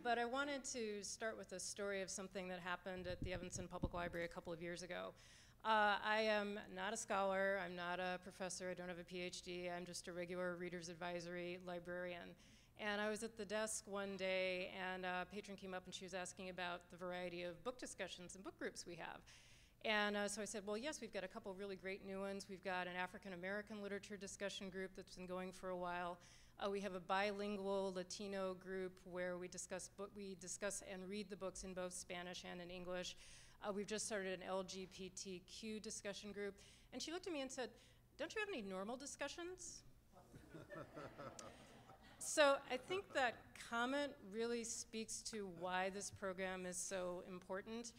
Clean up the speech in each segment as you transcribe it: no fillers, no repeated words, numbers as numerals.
but I wanted to start with a story of something that happened at the Evanston Public Library a couple of years ago. I am not a scholar, I'm not a professor, I don't have a PhD, I'm just a regular Reader's Advisory librarian. And I was at the desk one day, and a patron came up and she was asking about the variety of book discussions and book groups we have. And so I said, well, yes, we've got a couple really great new ones. We've got an African American literature discussion group that's been going for a while. We have a bilingual Latino group where we discuss and read the books in both Spanish and in English. We've just started an LGBTQ discussion group. And she looked at me and said, don't you have any normal discussions? So I think that comment really speaks to why this program is so important.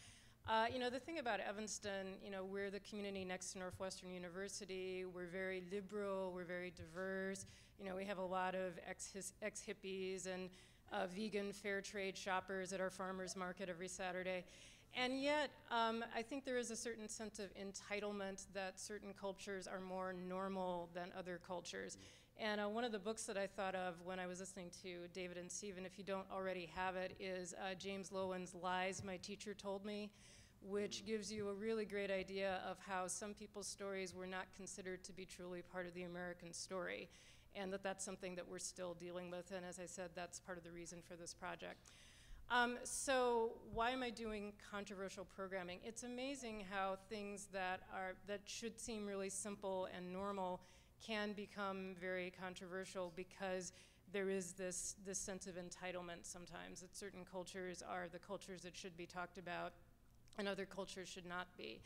The thing about Evanston, we're the community next to Northwestern University. We're very liberal, we're very diverse. We have a lot of ex-hippies and vegan fair trade shoppers at our farmers market every Saturday. And yet, I think there is a certain sense of entitlement that certain cultures are more normal than other cultures. And one of the books that I thought of when I was listening to David and Stephen, if you don't already have it, is James Lowen's Lies My Teacher Told Me, which gives you a really great idea of how some people's stories were not considered to be truly part of the American story, and that's something that we're still dealing with. And as I said, that's part of the reason for this project. So why am I doing controversial programming? It's amazing how things that should seem really simple and normal can become very controversial because there is this sense of entitlement sometimes, that certain cultures are the cultures that should be talked about and other cultures should not be.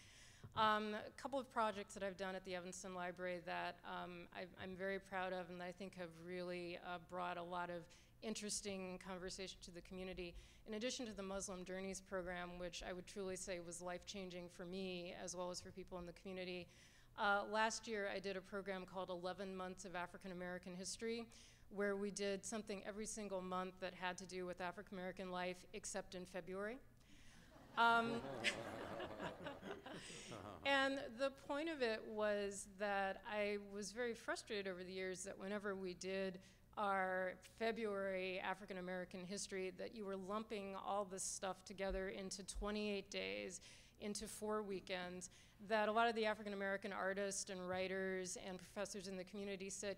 A couple of projects that I've done at the Evanston Library that I'm very proud of and I think have really brought a lot of interesting conversation to the community. In addition to the Muslim Journeys program, which I would truly say was life-changing for me as well as for people in the community, last year I did a program called 11 Months of African American History, where we did something every single month that had to do with African American life except in February. And the point of it was that I was very frustrated over the years that whenever we did our February African American history, that you were lumping all this stuff together into 28 days, into 4 weekends, that a lot of the African American artists and writers and professors in the community said,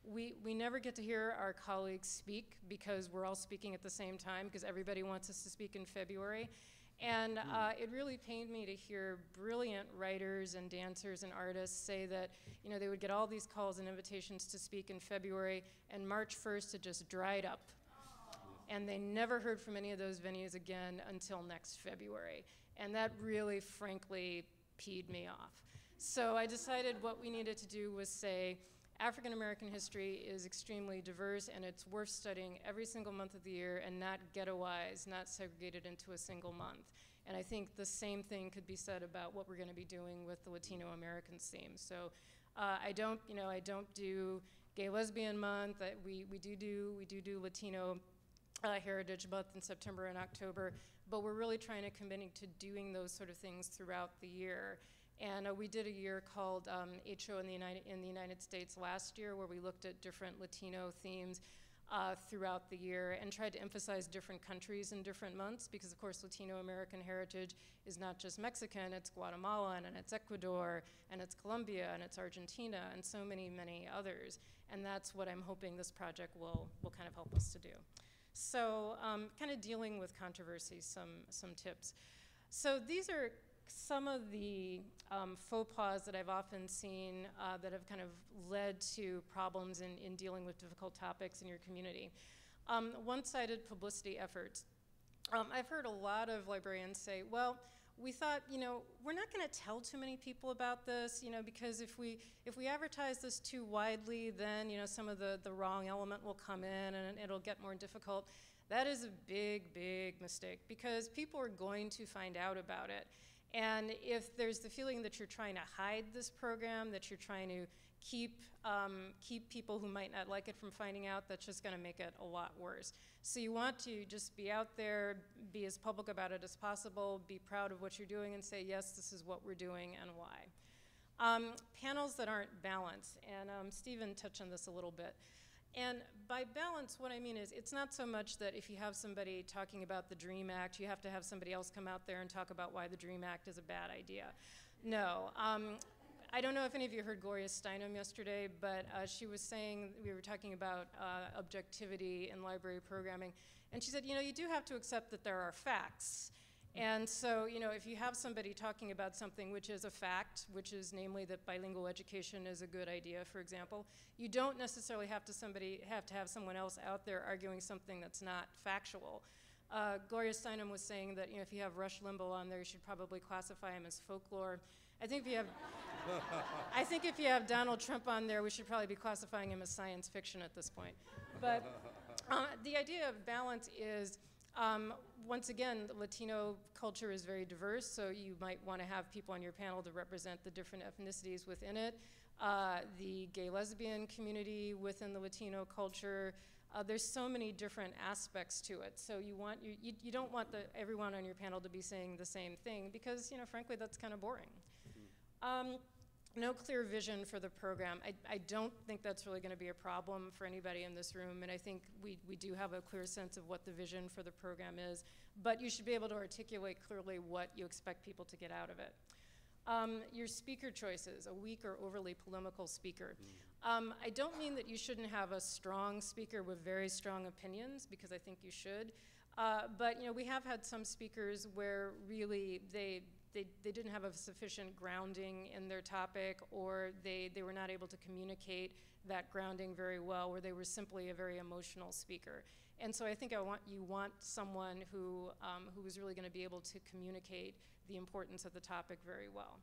we never get to hear our colleagues speak because we're all speaking at the same time because everybody wants us to speak in February. And it really pained me to hear brilliant writers and dancers and artists say that, they would get all these calls and invitations to speak in February, and March 1st it just dried up. And they never heard from any of those venues again until next February. And that really, frankly, peed me off. So I decided what we needed to do was say, African American history is extremely diverse and it's worth studying every single month of the year and not ghettoized, not segregated into a single month. And I think the same thing could be said about what we're going to be doing with the Latino American theme. So I don't do Gay Lesbian Month. We do do Latino Heritage Month in September and October, but we're really trying to commit to doing those sort of things throughout the year. And we did a year called HO in the United States last year, where we looked at different Latino themes throughout the year and tried to emphasize different countries in different months, because of course Latino American heritage is not just Mexican, it's Guatemalan and it's Ecuador and it's Colombia and it's Argentina and so many, many others. And that's what I'm hoping this project will kind of help us to do. So kind of dealing with controversy, some tips. So these are some of the faux pas that I've often seen that have kind of led to problems in dealing with difficult topics in your community. One-sided publicity efforts. I've heard a lot of librarians say, well, we thought, we're not going to tell too many people about this, because if we advertise this too widely, then, some of the wrong element will come in and it'll get more difficult. That is a big, big mistake, because people are going to find out about it. And if there's the feeling that you're trying to hide this program, that you're trying to keep people who might not like it from finding out, that's just going to make it a lot worse. So you want to just be out there, be as public about it as possible, be proud of what you're doing, and say, yes, this is what we're doing and why. Panels that aren't balanced, and Stephen touched on this a little bit. And by balance, what I mean is it's not so much that if you have somebody talking about the DREAM Act, you have to have somebody else come out there and talk about why the DREAM Act is a bad idea. No. I don't know if any of you heard Gloria Steinem yesterday, but she was saying, we were talking about objectivity in library programming, and she said, you do have to accept that there are facts. And so, if you have somebody talking about something which is a fact, which is namely that bilingual education is a good idea, for example, you don't necessarily have to have someone else out there arguing something that's not factual. Gloria Steinem was saying that if you have Rush Limbaugh on there, you should probably classify him as folklore. I think if you have Donald Trump on there, we should probably be classifying him as science fiction at this point. But the idea of balance is, once again, Latino culture is very diverse, so you might want to have people on your panel to represent the different ethnicities within it. The gay lesbian community within the Latino culture. There's so many different aspects to it. So you don't want everyone on your panel to be saying the same thing because, frankly, that's kind of boring. No clear vision for the program. I don't think that's really going to be a problem for anybody in this room, and I think we do have a clear sense of what the vision for the program is, but you should be able to articulate clearly what you expect people to get out of it. Your speaker choices, a weak or overly polemical speaker. I don't mean that you shouldn't have a strong speaker with very strong opinions, because I think you should, but we have had some speakers where really they didn't have a sufficient grounding in their topic, or they were not able to communicate that grounding very well, where they were simply a very emotional speaker. And so I think you want someone who is really going to be able to communicate the importance of the topic very well.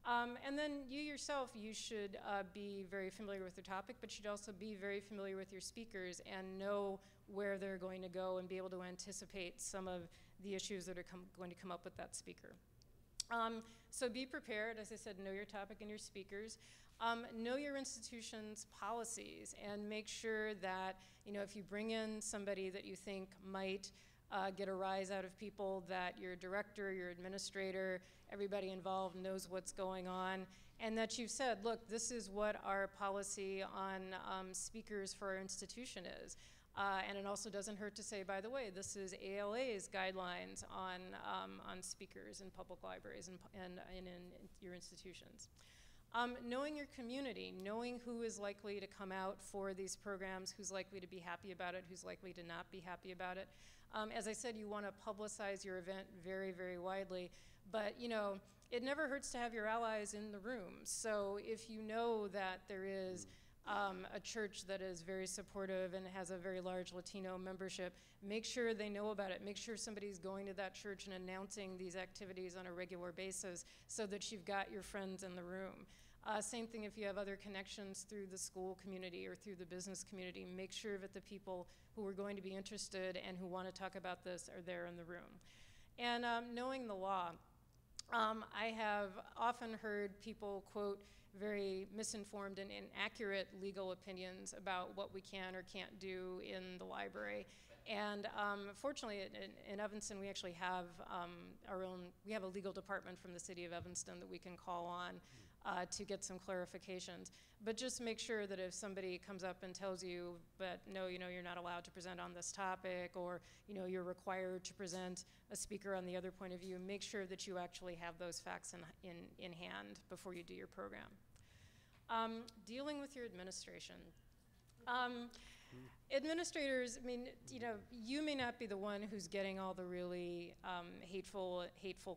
And then you yourself, you should be very familiar with the topic, but you should also be very familiar with your speakers and know where they're going to go and be able to anticipate some of the issues that are going to come up with that speaker. So be prepared, as I said, know your topic and your speakers. Know your institution's policies and make sure that, if you bring in somebody that you think might get a rise out of people, that your director, your administrator, everybody involved knows what's going on, and that you've said, look, this is what our policy on speakers for our institution is. And it also doesn't hurt to say, by the way, this is ALA's guidelines on speakers in public libraries and in your institutions. Knowing your community, knowing who is likely to come out for these programs, who's likely to be happy about it, who's likely to not be happy about it. As I said, you want to publicize your event very, very widely, but it never hurts to have your allies in the room. So if you know that there is a church that is very supportive and has a very large Latino membership, make sure they know about it. Make sure somebody's going to that church and announcing these activities on a regular basis so that you've got your friends in the room. Same thing if you have other connections through the school community or through the business community. Make sure that the people who are going to be interested and who want to talk about this are there in the room. And knowing the law. I have often heard people quote very misinformed and inaccurate legal opinions about what we can or can't do in the library. And fortunately, in Evanston, we actually have we have a legal department from the city of Evanston that we can call on to get some clarifications. But just make sure that if somebody comes up and tells you, but no, you're not allowed to present on this topic, or you're required to present a speaker on the other point of view, make sure that you actually have those facts in hand before you do your program. Dealing with your administration. Administrators, you may not be the one who's getting all the really hateful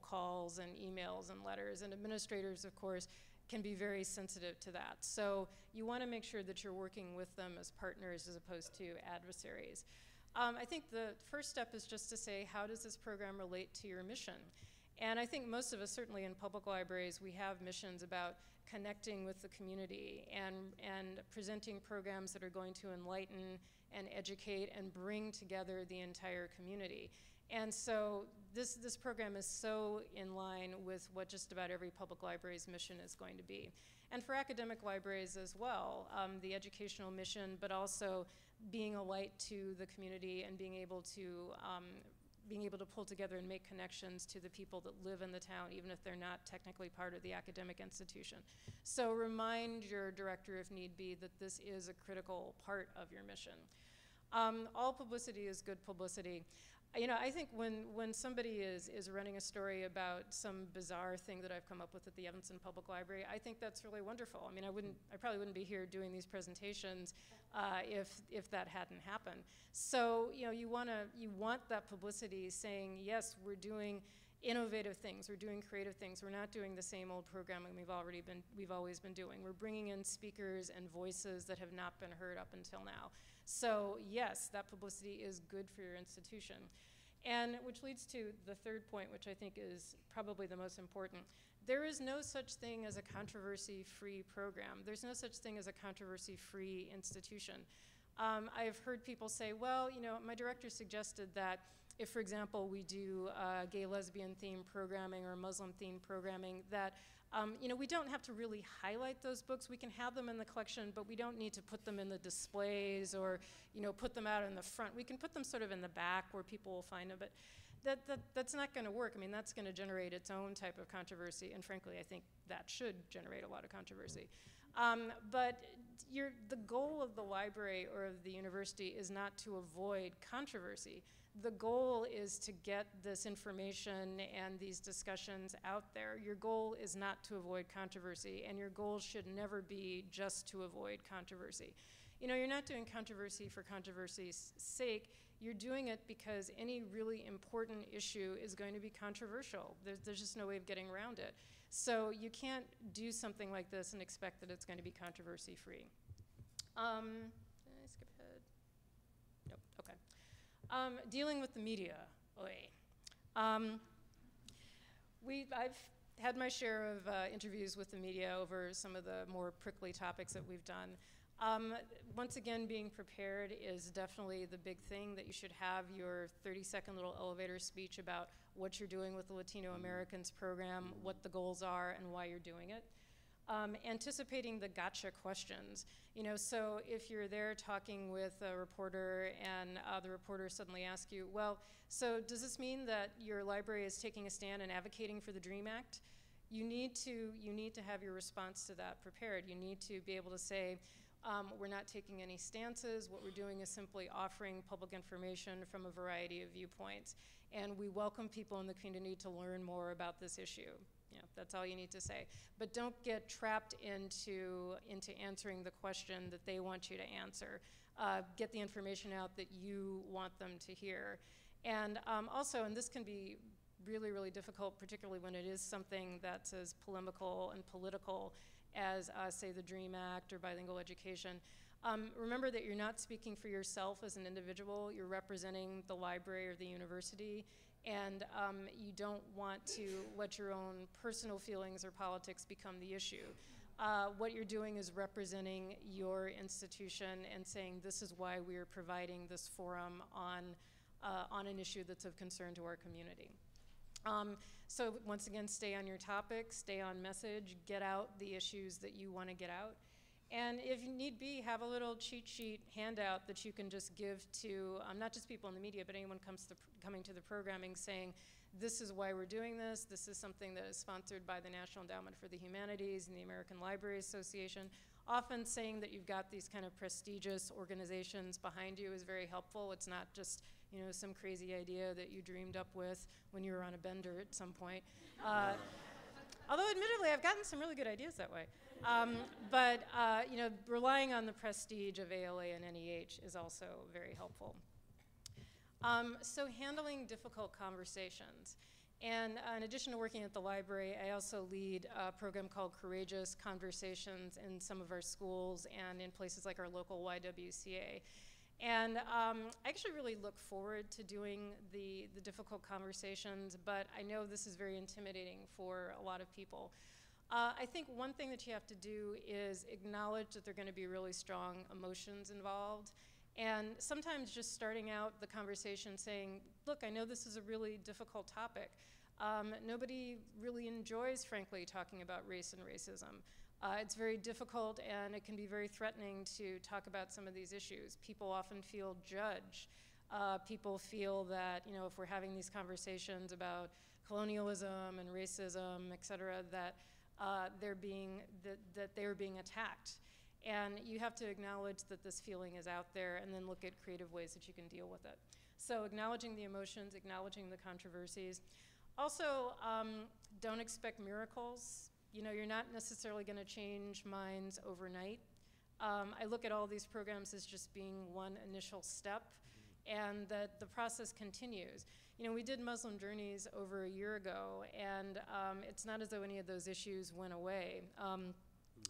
calls and emails and letters, and administrators, of course, can be very sensitive to that. So you want to make sure that you're working with them as partners as opposed to adversaries. I think the first step is just to say, how does this program relate to your mission? And I think most of us, certainly in public libraries, we have missions about connecting with the community and presenting programs that are going to enlighten and educate and bring together the entire community. And so this program is so in line with what just about every public library's mission is going to be. And for academic libraries as well, the educational mission, but also being a light to the community and being able to being able to pull together and make connections to the people that live in the town, even if they're not technically part of the academic institution. So remind your director, if need be, that this is a critical part of your mission. All publicity is good publicity. You know, I think when somebody is running a story about some bizarre thing that I've come up with at the Evanston Public Library, I think that's really wonderful. I mean, I probably wouldn't be here doing these presentations if that hadn't happened. So, you know, you want that publicity saying, yes, we're doing innovative things, we're doing creative things, we're not doing the same old programming we've always been doing. We're bringing in speakers and voices that have not been heard up until now. So yes, that publicity is good for your institution. And which leads to the third point, which I think is probably the most important. There is no such thing as a controversy-free program. There's no such thing as a controversy-free institution. I've heard people say, well, you know, my director suggested that if, for example, we do gay, lesbian themed programming or Muslim themed programming, that you know, we don't have to really highlight those books. We can have them in the collection, but we don't need to put them in the displays or, you know, put them out in the front. We can put them sort of in the back where people will find them, but that's not going to work. I mean, that's going to generate its own type of controversy, and frankly, I think that should generate a lot of controversy. But the goal of the library or of the university is not to avoid controversy. The goal is to get this information and these discussions out there. Your goal is not to avoid controversy, and your goal should never be just to avoid controversy. You know, you're not doing controversy for controversy's sake. You're doing it because any really important issue is going to be controversial. There's just no way of getting around it. So you can't do something like this and expect that it's going to be controversy-free. Did I skip ahead? Nope, okay. Dealing with the media. I've had my share of interviews with the media over some of the more prickly topics that we've done. Once again, being prepared is definitely the big thing, that you should have your 30-second little elevator speech about what you're doing with the Latino Americans program, what the goals are, and why you're doing it. Anticipating the gotcha questions. You know, so if you're there talking with a reporter and the reporter suddenly asks you, well, so does this mean that your library is taking a stand and advocating for the DREAM Act? You need to have your response to that prepared. You need to be able to say, we're not taking any stances. What we're doing is simply offering public information from a variety of viewpoints. And we welcome people in the community to learn more about this issue. You know, that's all you need to say. But don't get trapped into answering the question that they want you to answer. Get the information out that you want them to hear. And also, and this can be really, really difficult, particularly when it is something that's as polemical and political as, say, the DREAM Act or bilingual education. Remember that you're not speaking for yourself as an individual. You're representing the library or the university. And you don't want to let your own personal feelings or politics become the issue. What you're doing is representing your institution and saying this is why we are providing this forum on an issue that's of concern to our community. So once again, stay on your topic, stay on message, get out the issues that you want to get out. And if you need be, have a little cheat sheet handout that you can just give to not just people in the media, but anyone coming to the programming saying, this is why we're doing this. This is something that is sponsored by the National Endowment for the Humanities and the American Library Association. Often saying that you've got these kind of prestigious organizations behind you is very helpful. It's not just, you know, some crazy idea that you dreamed up with when you were on a bender at some point. Although admittedly, I've gotten some really good ideas that way. But you know, relying on the prestige of ALA and NEH is also very helpful. So handling difficult conversations. And in addition to working at the library, I also lead a program called Courageous Conversations in some of our schools and in places like our local YWCA. And I actually really look forward to doing the difficult conversations, but I know this is very intimidating for a lot of people. I think one thing that you have to do is acknowledge that there are going to be really strong emotions involved. And sometimes just starting out the conversation saying, look, I know this is a really difficult topic. Nobody really enjoys, frankly, talking about race and racism. It's very difficult, and it can be very threatening to talk about some of these issues. People often feel judged. people feel that, you know, if we're having these conversations about colonialism and racism, et cetera, that they're being attacked. And you have to acknowledge that this feeling is out there and then look at creative ways that you can deal with it. So acknowledging the emotions, acknowledging the controversies. Also, don't expect miracles. You know, you're not necessarily going to change minds overnight. I look at all these programs as just being one initial step, and that the process continues. You know, we did Muslim Journeys over a year ago, and it's not as though any of those issues went away.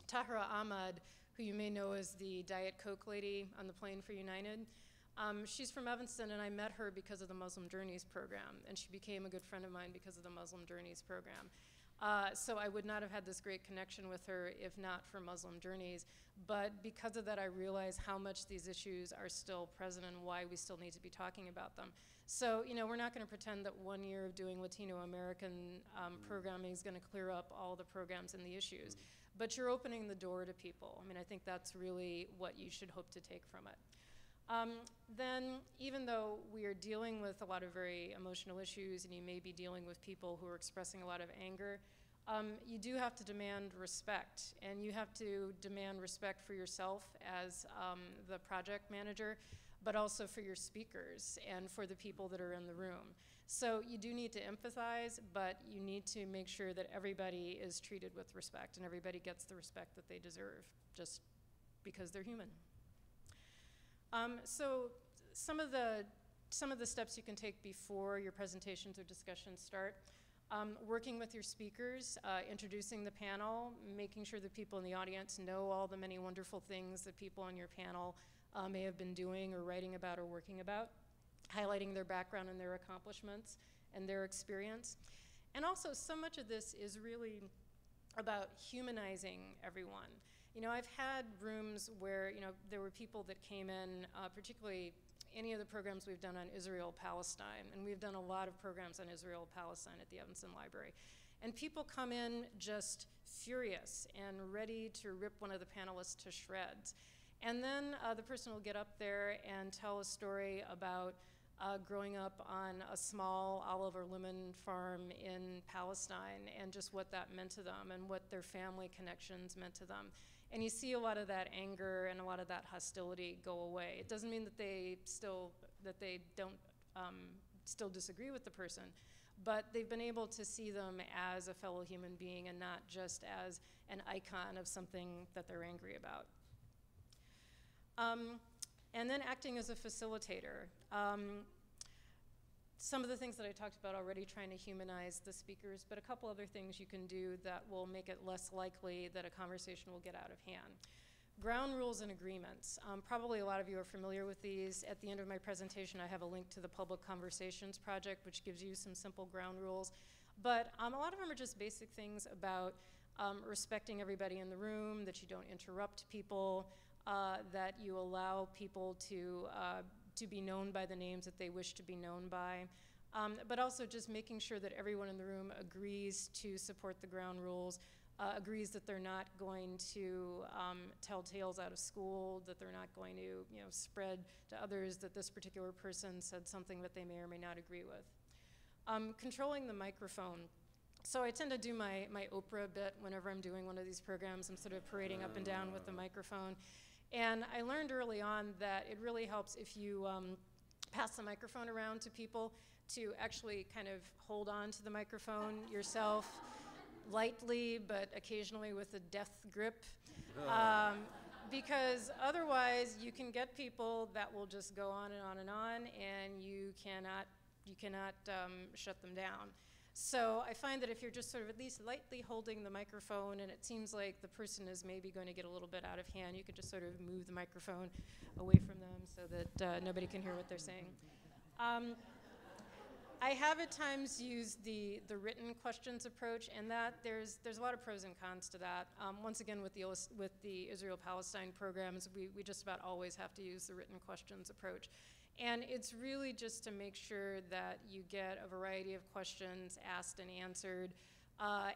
Tahira Ahmad, who you may know as the Diet Coke lady on the plane for United, she's from Evanston, and I met her because of the Muslim Journeys program, and she became a good friend of mine because of the Muslim Journeys program. So I would not have had this great connection with her if not for Muslim Journeys, but because of that I realize how much these issues are still present and why we still need to be talking about them. So, you know, we're not going to pretend that 1 year of doing Latino American programming is going to clear up all the programs and the issues, but you're opening the door to people. I mean, I think that's really what you should hope to take from it. Then, even though we are dealing with a lot of very emotional issues and you may be dealing with people who are expressing a lot of anger, you do have to demand respect, and you have to demand respect for yourself as the project manager, but also for your speakers and for the people that are in the room. So you do need to empathize, but you need to make sure that everybody is treated with respect and everybody gets the respect that they deserve, just because they're human. So some of the steps you can take before your presentations or discussions start. Working with your speakers, introducing the panel, making sure that people in the audience know all the many wonderful things that people on your panel may have been doing or writing about or working about, highlighting their background and their accomplishments and their experience. And also, so much of this is really about humanizing everyone. You know, I've had rooms where, you know, there were people that came in, particularly any of the programs we've done on Israel-Palestine, and we've done a lot of programs on Israel-Palestine at the Evanston Library. And people come in just furious and ready to rip one of the panelists to shreds. And then the person will get up there and tell a story about growing up on a small olive or lemon farm in Palestine and just what that meant to them and what their family connections meant to them. And you see a lot of that anger and a lot of that hostility go away. It doesn't mean that they don't still disagree with the person, but they've been able to see them as a fellow human being and not just as an icon of something that they're angry about. And then acting as a facilitator. Some of the things that I talked about already, trying to humanize the speakers, but a couple other things you can do that will make it less likely that a conversation will get out of hand. Ground rules and agreements. Probably a lot of you are familiar with these. At the end of my presentation, I have a link to the Public Conversations Project, which gives you some simple ground rules. But a lot of them are just basic things about respecting everybody in the room, that you don't interrupt people, that you allow people to be known by the names that they wish to be known by, but also just making sure that everyone in the room agrees to support the ground rules, agrees that they're not going to tell tales out of school, that they're not going to, you know, spread to others that this particular person said something that they may or may not agree with. Controlling the microphone. So I tend to do my Oprah bit whenever I'm doing one of these programs. I'm sort of parading up and down with the microphone. And I learned early on that it really helps if you pass the microphone around to people to actually kind of hold on to the microphone yourself lightly, but occasionally with a death grip. Because otherwise you can get people that will just go on and on and on, and you cannot shut them down. So I find that if you're just sort of at least lightly holding the microphone and it seems like the person is maybe going to get a little bit out of hand, you can just sort of move the microphone away from them so that nobody can hear what they're saying. I have at times used the written questions approach, and that there's a lot of pros and cons to that. Once again, with the Israel-Palestine programs, we just about always have to use the written questions approach. And it's really just to make sure that you get a variety of questions asked and answered,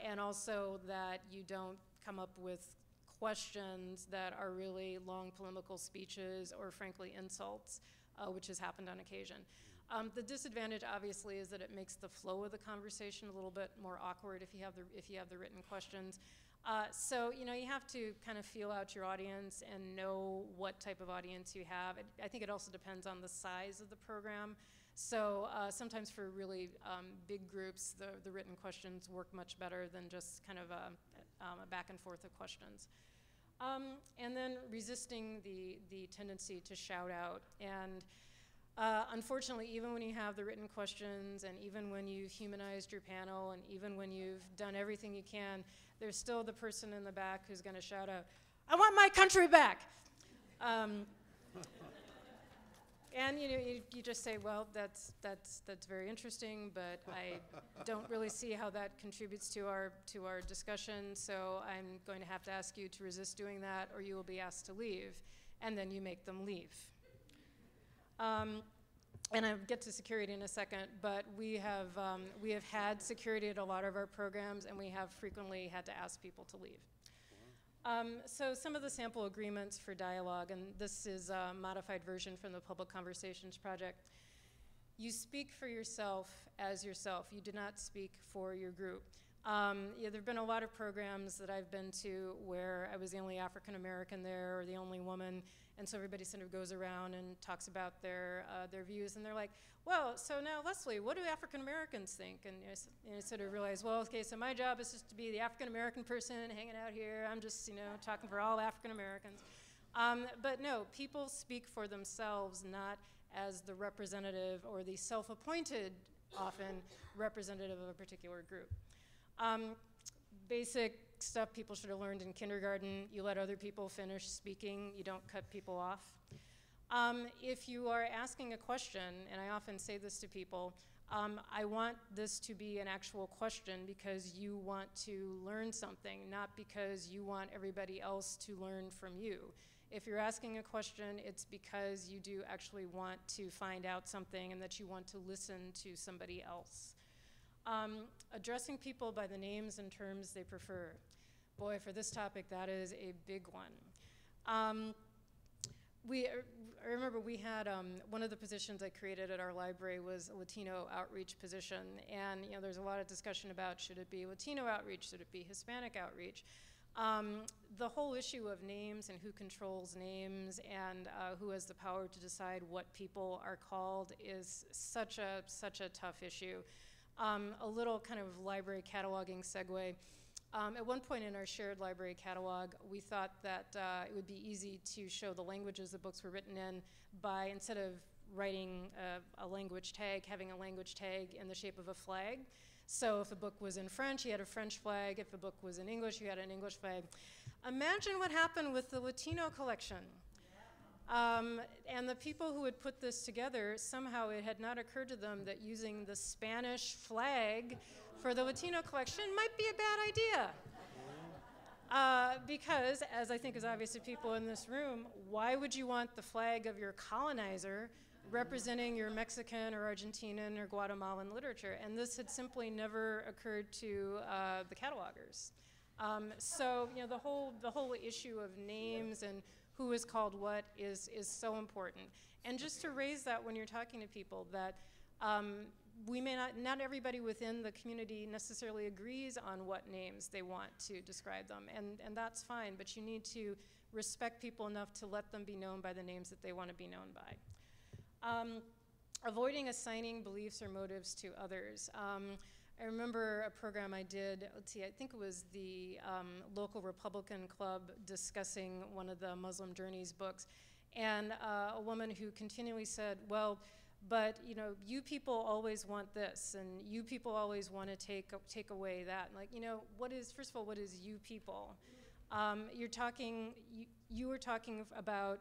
and also that you don't come up with questions that are really long polemical speeches or frankly insults. which has happened on occasion. The disadvantage, obviously, is that it makes the flow of the conversation a little bit more awkward if you have the written questions. So, you know, you have to kind of feel out your audience and know what type of audience you have. I think it also depends on the size of the program. So sometimes for really big groups, the written questions work much better than just kind of a back and forth of questions. And then resisting the tendency to shout out. And unfortunately, even when you have the written questions, and even when you've humanized your panel, and even when you've done everything you can, there's still the person in the back who's going to shout out, "I want my country back!" And you know, you just say, well, that's very interesting, but I don't really see how that contributes to our discussion, so I'm going to have to ask you to resist doing that, or you will be asked to leave, and then you make them leave. And I'll get to security in a second, but we have had security at a lot of our programs, and we have frequently had to ask people to leave. So some of the sample agreements for dialogue, and this is a modified version from the Public Conversations Project. You speak for yourself as yourself. You do not speak for your group. Yeah, there have been a lot of programs that I've been to where I was the only African American there, or the only woman, and so everybody sort of goes around and talks about their views, and they're like, well, so now Lesley, what do African Americans think? And you sort of realize, well, okay, so my job is just to be the African American person hanging out here. I'm just, you know, talking for all African Americans. But no, people speak for themselves, not as the representative or the self-appointed, often, representative of a particular group. Basic stuff people should have learned in kindergarten: you let other people finish speaking, you don't cut people off. If you are asking a question, and I often say this to people, I want this to be an actual question because you want to learn something, not because you want everybody else to learn from you. If you're asking a question, it's because you do actually want to find out something and that you want to listen to somebody else. Addressing people by the names and terms they prefer. Boy, for this topic, that is a big one. I remember we had, one of the positions I created at our library was a Latino outreach position, and you know, there's a lot of discussion about, should it be Latino outreach, should it be Hispanic outreach? The whole issue of names and who controls names and who has the power to decide what people are called is such a tough issue. A little kind of library cataloging segue. At one point in our shared library catalog, we thought that it would be easy to show the languages the books were written in by, instead of writing a language tag, having a language tag in the shape of a flag. So if a book was in French, you had a French flag. If a book was in English, you had an English flag. Imagine what happened with the Latino collection. And the people who had put this together, somehow it had not occurred to them that using the Spanish flag for the Latino collection might be a bad idea. Because, as I think is obvious to people in this room, why would you want the flag of your colonizer representing your Mexican or Argentinian or Guatemalan literature? And this had simply never occurred to the catalogers. So, you know, the whole issue of names and who is called what is so important. And just to raise that when you're talking to people, that we may not everybody within the community necessarily agrees on what names they want to describe them, and that's fine, but you need to respect people enough to let them be known by the names that they want to be known by. Avoiding assigning beliefs or motives to others. I remember a program I did, let's see, I think it was the local Republican club discussing one of the Muslim Journeys books, and a woman who continually said, well, but you know, you people always want this, and you people always want to take away that. Like, you know, first of all, what is you people? You were talking about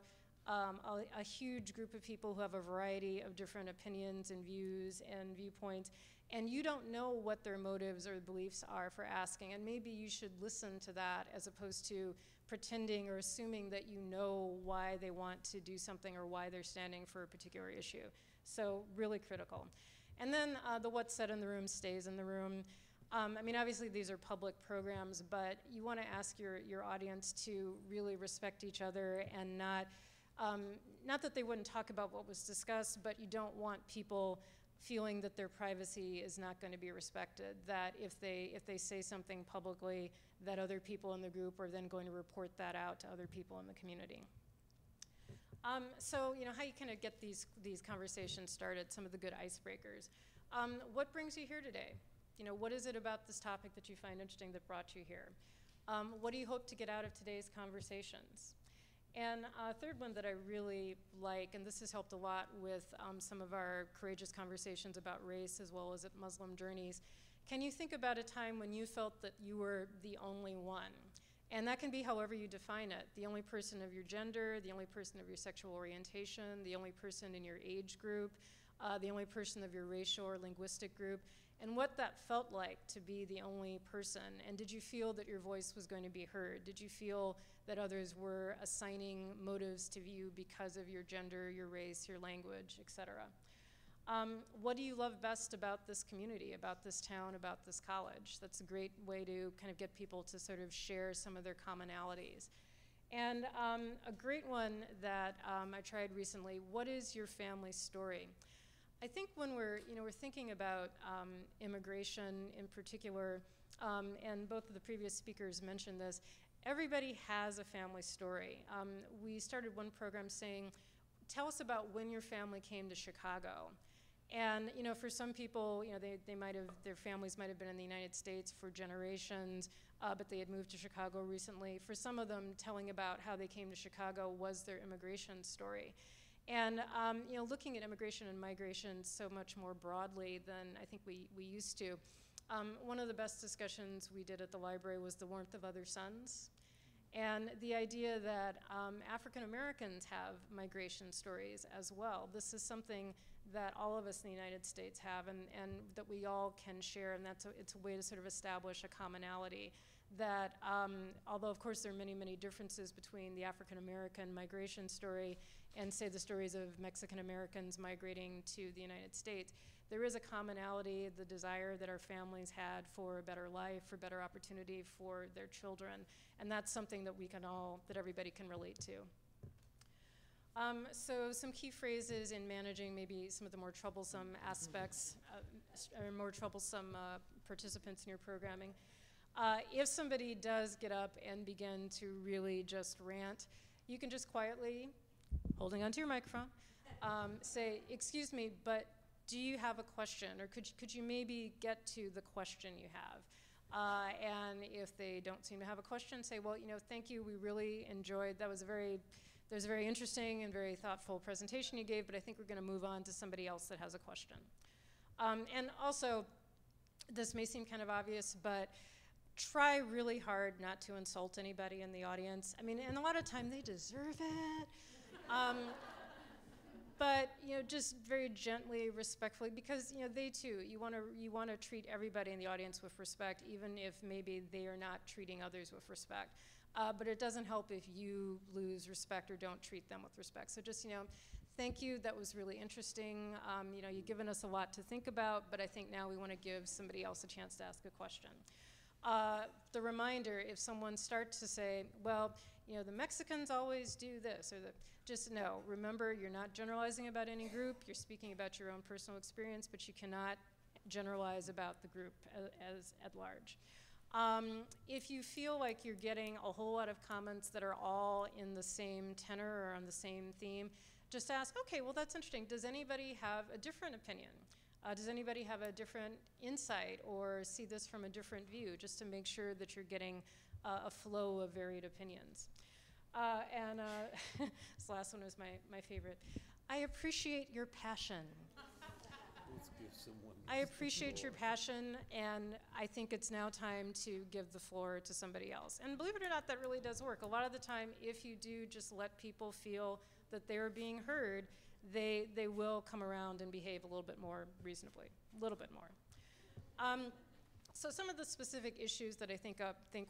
a huge group of people who have a variety of different opinions and views and viewpoints, and you don't know what their motives or beliefs are for asking, and maybe you should listen to that as opposed to pretending or assuming that you know why they want to do something or why they're standing for a particular issue. So really critical. And then the what's said in the room stays in the room. I mean, obviously these are public programs, but you want to ask your audience to really respect each other and not Not that they wouldn't talk about what was discussed, but you don't want people feeling that their privacy is not going to be respected, that if they say something publicly, that other people in the group are then going to report that out to other people in the community. So, how you kind of get these conversations started, some of the good icebreakers. What brings you here today? What is it about this topic that you find interesting that brought you here? What do you hope to get out of today's conversations? And a third one that I really like, and this has helped a lot with some of our courageous conversations about race as well as at Muslim Journeys, can you think about a time when you felt that you were the only one? And that can be however you define it. The only person of your gender, the only person of your sexual orientation, the only person in your age group, the only person of your racial or linguistic group, and what that felt like to be the only person. And did you feel that your voice was going to be heard? Did you feel that others were assigning motives to you because of your gender, your race, your language, et cetera? What do you love best about this community, about this town, about this college? That's a great way to kind of get people to sort of share some of their commonalities. And a great one that I tried recently, what is your family story? I think when we're thinking about immigration in particular, and both of the previous speakers mentioned this, everybody has a family story. We started one program saying, tell us about when your family came to Chicago. And for some people, their families might have been in the United States for generations, but they had moved to Chicago recently. For some of them, telling about how they came to Chicago was their immigration story. And looking at immigration and migration so much more broadly than I think we used to, one of the best discussions we did at the library was the warmth of other suns. And the idea that African Americans have migration stories as well. This is something that all of us in the United States have and that we all can share, and it's a way to sort of establish a commonality that although of course there are many, many differences between the African American migration story and say the stories of Mexican Americans migrating to the United States, there is a commonality, the desire that our families had for a better life, for better opportunity for their children, and that's something that that everybody can relate to. So some key phrases in managing maybe some of the more troublesome aspects, or more troublesome participants in your programming. If somebody does get up and begin to really just rant, you can just quietly, holding onto your microphone, say, excuse me, but do you have a question? Or could you maybe get to the question you have? And if they don't seem to have a question, say, well, thank you, we really enjoyed, there's a very interesting and very thoughtful presentation you gave, but I think we're going to move on to somebody else that has a question. And also, this may seem kind of obvious, but try really hard not to insult anybody in the audience. I mean, and a lot of time they deserve it. But just very gently, respectfully, because they too, you want to treat everybody in the audience with respect, even if maybe they are not treating others with respect. But it doesn't help if you lose respect or don't treat them with respect. So just thank you. That was really interesting. You've given us a lot to think about, but I think now we want to give somebody else a chance to ask a question. The reminder, if someone starts to say, well, the Mexicans always do this, or just know, remember, you're not generalizing about any group. You're speaking about your own personal experience, but you cannot generalize about the group as at large. If you feel like you're getting a whole lot of comments that are all in the same tenor or on the same theme, just ask, okay, well, that's interesting. Does anybody have a different opinion? Does anybody have a different insight or see this from a different view, just to make sure that you're getting a flow of varied opinions? And this last one was my favorite. I appreciate your passion. Let's give someone I appreciate your passion, and I think it's now time to give the floor to somebody else. And believe it or not, that really does work. A lot of the time, if you do just let people feel that they're being heard, they will come around and behave a little bit more reasonably, a little bit more. So some of the specific issues that I think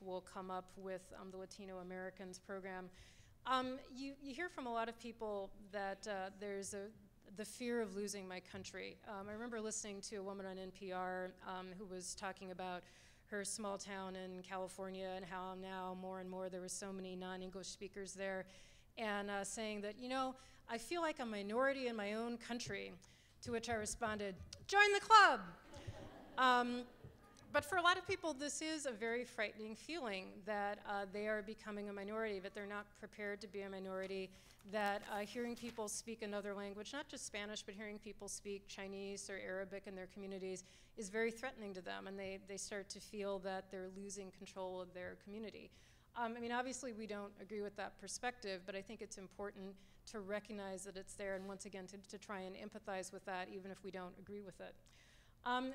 will come up with the Latino Americans program, you hear from a lot of people that there's the fear of losing my country. I remember listening to a woman on NPR who was talking about her small town in California and how now more and more there were so many non-English speakers there. and saying that, you know, I feel like a minority in my own country, to which I responded, join the club. But for a lot of people, this is a very frightening feeling that they are becoming a minority, that they're not prepared to be a minority, that hearing people speak another language, not just Spanish, but hearing people speak Chinese or Arabic in their communities is very threatening to them, and they start to feel that they're losing control of their community. I mean, obviously we don't agree with that perspective, but I think it's important to recognize that it's there, and once again, to try and empathize with that, even if we don't agree with it.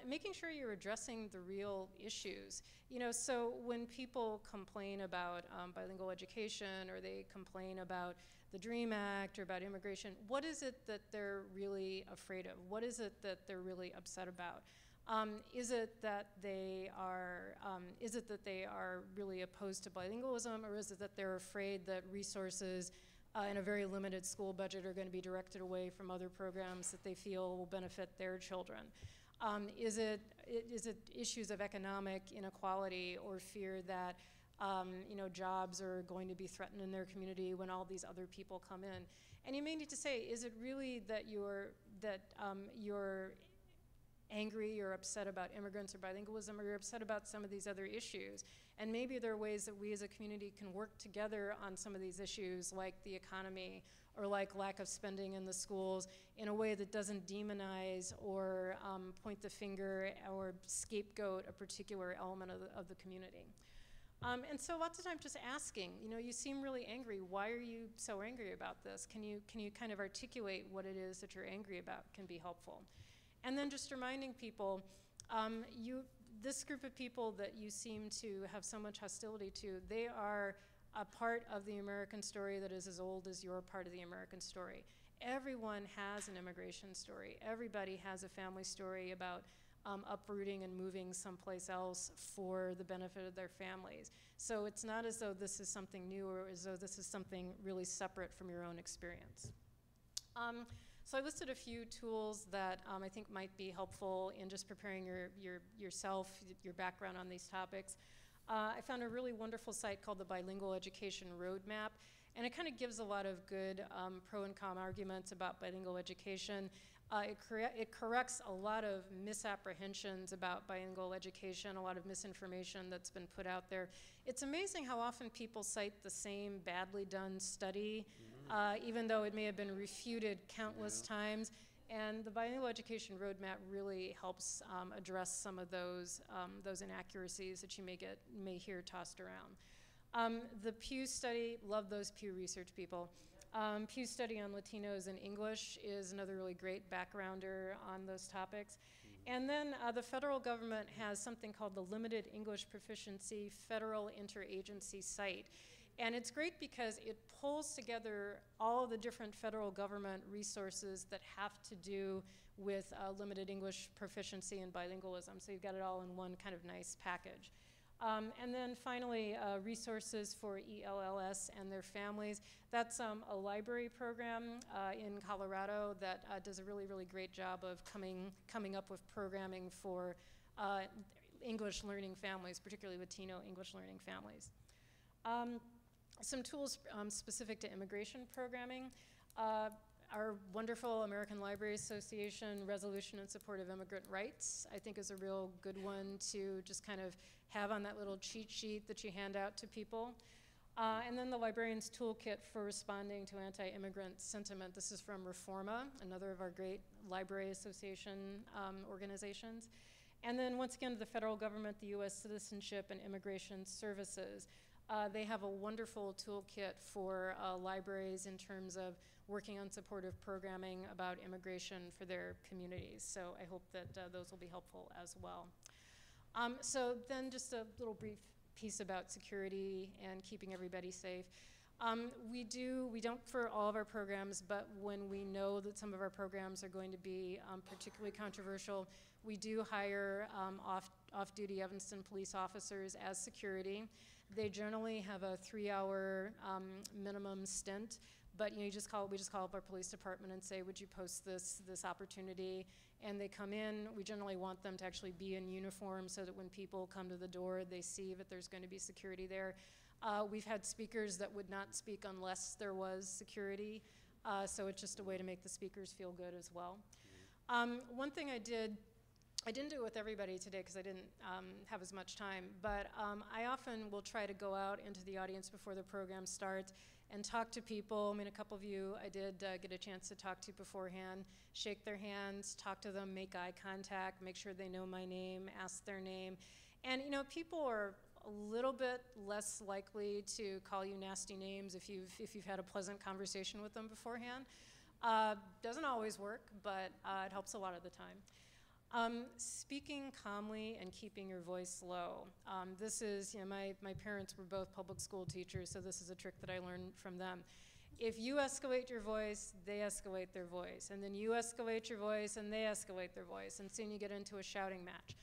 Making sure you're addressing the real issues. You know, so when people complain about bilingual education, or they complain about the DREAM Act or about immigration, what is it that they're really afraid of? What is it that they're really upset about? Is it that they are really opposed to bilingualism, or is it that they're afraid that resources in a very limited school budget are going to be directed away from other programs that they feel will benefit their children? Is it issues of economic inequality, or fear that you know, jobs are going to be threatened in their community when all these other people come in? And you may need to say, is it really that you're angry or upset about immigrants or bilingualism, or you're upset about some of these other issues? And maybe there are ways that we as a community can work together on some of these issues, like the economy, or like lack of spending in the schools, in a way that doesn't demonize or point the finger or scapegoat a particular element of the community. And so lots of times just asking, you know, you seem really angry. Why are you so angry about this? Can you kind of articulate what it is that you're angry about? Can be helpful. And then just reminding people, this group of people that you seem to have so much hostility to, they are a part of the American story that is as old as your part of the American story. Everyone has an immigration story. Everybody has a family story about uprooting and moving someplace else for the benefit of their families. So it's not as though this is something new, or as though this is something really separate from your own experience. So I listed a few tools that I think might be helpful in just preparing yourself, your background on these topics. I found a really wonderful site called the Bilingual Education Roadmap, and it kind of gives a lot of good pro and con arguments about bilingual education. It corrects a lot of misapprehensions about bilingual education, a lot of misinformation that's been put out there. It's amazing how often people cite the same badly done study, even though it may have been refuted countless times. And the Bilingual Education Roadmap really helps address some of those inaccuracies that you may hear tossed around. The Pew study, love those Pew Research people. Pew study on Latinos and English is another really great backgrounder on those topics. And then the federal government has something called the Limited English Proficiency Federal Interagency Site. And it's great because it pulls together all of the different federal government resources that have to do with limited English proficiency and bilingualism. So you've got it all in one kind of nice package. And then finally, resources for ELLS and their families. That's a library program in Colorado that does a really, really great job of coming up with programming for English learning families, particularly Latino English learning families. Some tools specific to immigration programming. Our wonderful American Library Association Resolution in Support of Immigrant Rights, I think, is a real good one to just kind of have on that little cheat sheet that you hand out to people. And then the Librarian's Toolkit for Responding to Anti-Immigrant Sentiment. This is from Reforma, another of our great Library Association organizations. And then once again, the federal government, the U.S. Citizenship and Immigration Services. They have a wonderful toolkit for libraries in terms of working on supportive programming about immigration for their communities. So I hope that those will be helpful as well. So then just a little brief piece about security and keeping everybody safe. We don't for all of our programs, but when we know that some of our programs are going to be particularly controversial, we do hire off-duty Evanston police officers as security. They generally have a 3-hour minimum stint, but we just call up our police department and say, would you post this opportunity? And they come in. We generally want them to actually be in uniform so that when people come to the door, they see that there's going to be security there. We've had speakers that would not speak unless there was security, so it's just a way to make the speakers feel good as well. One thing I didn't do it with everybody today because I didn't have as much time, but I often will try to go out into the audience before the program starts and talk to people. I mean, a couple of you I did get a chance to talk to beforehand, shake their hands, talk to them, make eye contact, make sure they know my name, ask their name. And you know, people are a little bit less likely to call you nasty names if you've had a pleasant conversation with them beforehand. Doesn't always work, but it helps a lot of the time. Speaking calmly and keeping your voice low. This is, you know, my parents were both public school teachers, so this is a trick that I learned from them. If you escalate your voice, they escalate their voice, and then you escalate your voice, and they escalate their voice, and soon you get into a shouting match.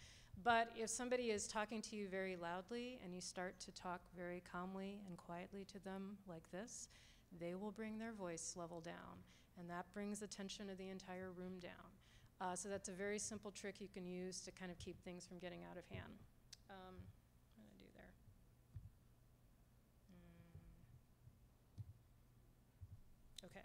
But if somebody is talking to you very loudly, and you start to talk very calmly and quietly to them like this, they will bring their voice level down, and that brings the tension of the entire room down. So that's a very simple trick you can use to kind of keep things from getting out of hand. What am I going to do there? Okay.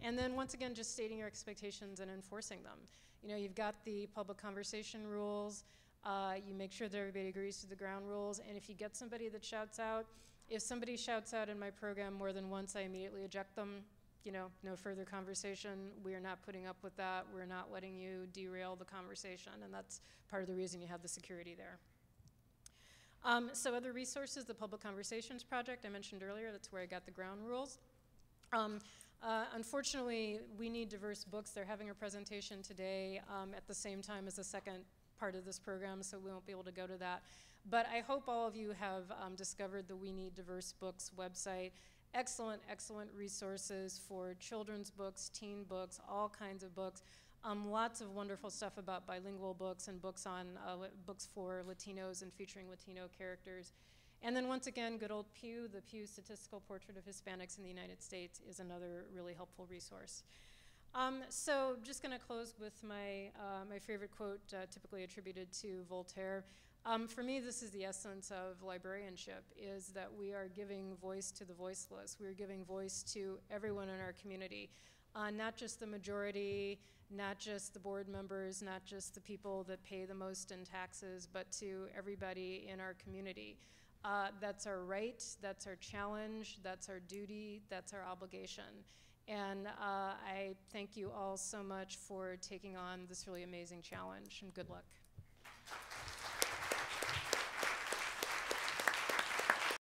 And then once again, just stating your expectations and enforcing them. You know, you've got the public conversation rules. You make sure that everybody agrees to the ground rules. And if you get somebody that shouts out, if somebody shouts out in my program more than once, I immediately eject them. You know, no further conversation. We are not putting up with that. We're not letting you derail the conversation, and that's part of the reason you have the security there. So other resources, the Public Conversations Project I mentioned earlier, that's where I got the ground rules. Unfortunately, we need diverse books. They're having a presentation today at the same time as the second part of this program, so we won't be able to go to that. But I hope all of you have discovered the We Need Diverse Books website. Excellent, excellent resources for children's books, teen books, all kinds of books. Lots of wonderful stuff about bilingual books and books on books for Latinos and featuring Latino characters. And then once again, good old Pew, the Pew Statistical Portrait of Hispanics in the United States is another really helpful resource. So just going to close with my favorite quote, typically attributed to Voltaire. For me, this is the essence of librarianship, is that we are giving voice to the voiceless. We are giving voice to everyone in our community, not just the majority, not just the board members, not just the people that pay the most in taxes, but to everybody in our community. That's our right, that's our challenge, that's our duty, that's our obligation. And I thank you all so much for taking on this really amazing challenge, and good luck.